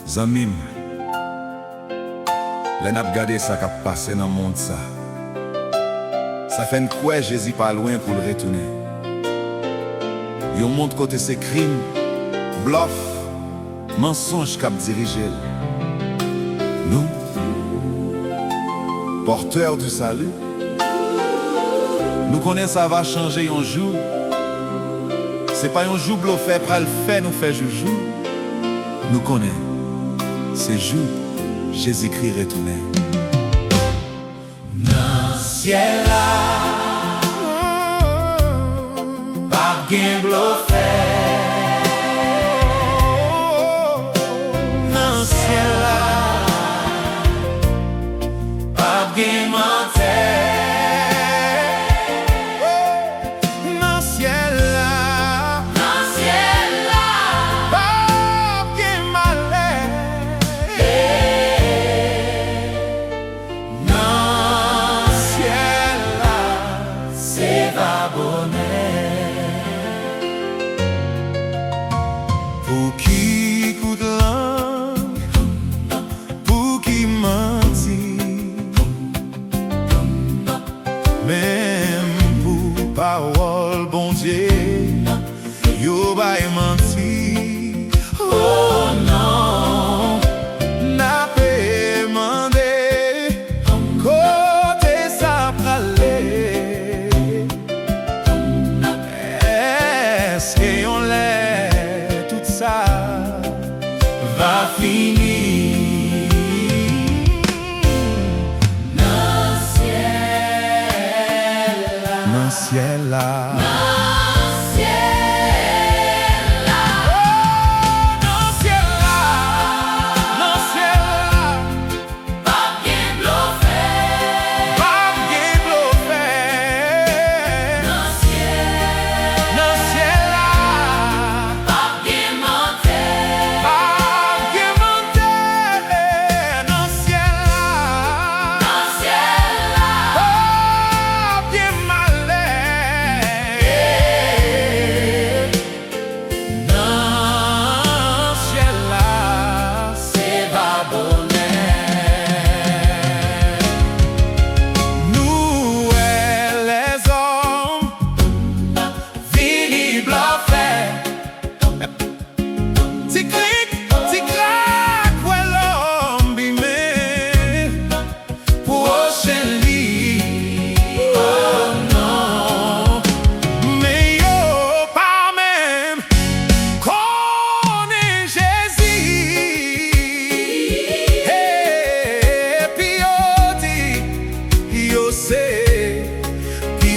Zanmim, lè nap gade sa kap pase nan monde sa. Sa fen kwe Jésus pas loin pour le retourner. Yon monde côté c'est crime, bluff, mensonge kap dirige. Nous, porteurs du salut, nous connaissons ça va changer un jour. C'est pas un jour bluffé pral fait nous fait joujou. Nous connaissons, c'est jour Jésus-Christ retourné. Nan ciel là, pas gen bluffé. Nan ciel là, pas gen menté. Pour qui coûte langue, pour qui menti, même pour parole bon Dieu, yo ba menti. Oh non, n'a pas demandé côté ça pralé. Est-ce qu'on l'est tout ça va finir? Nan ciel là,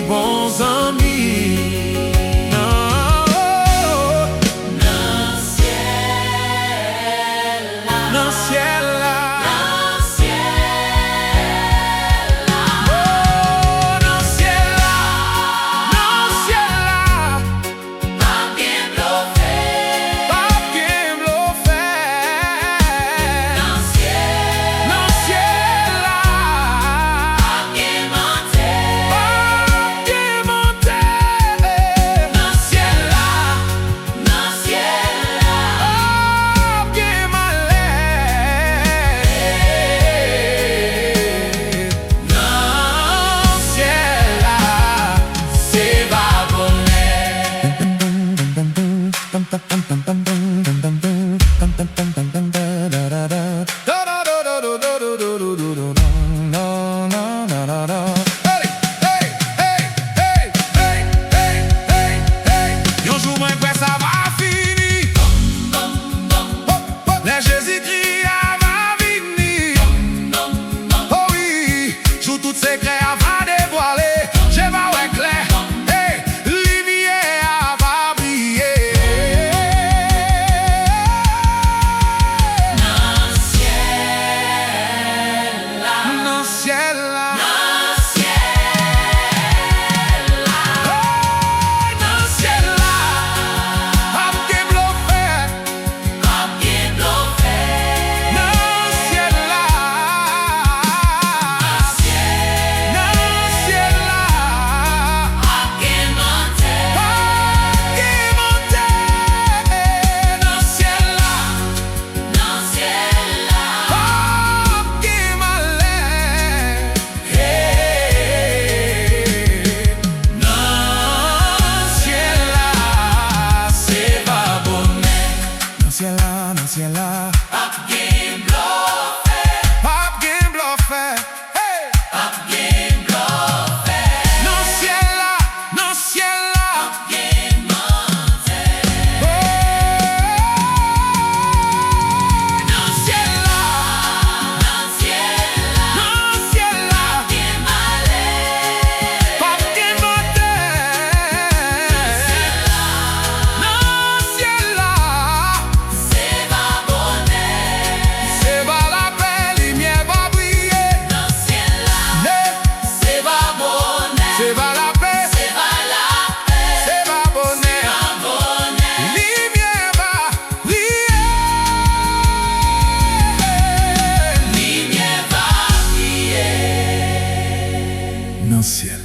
bons amis. Nan ciel là, Jésus-Christ va venir. Oh oui, joue toutes ses clés va dévoiler. Je vais ouais clair, hey, lumière va briller. ciel là. Pap gen bluffé. Hey! Nan ciel là, nan ciel là. Oh! Nan ciel là, nan ciel là. Pap gen monte. Nan ciel là. C'est pas la paix, lumière va briller. C'est pas la paix, c'est pas bonheur. Lumière va briller. Dans le ciel.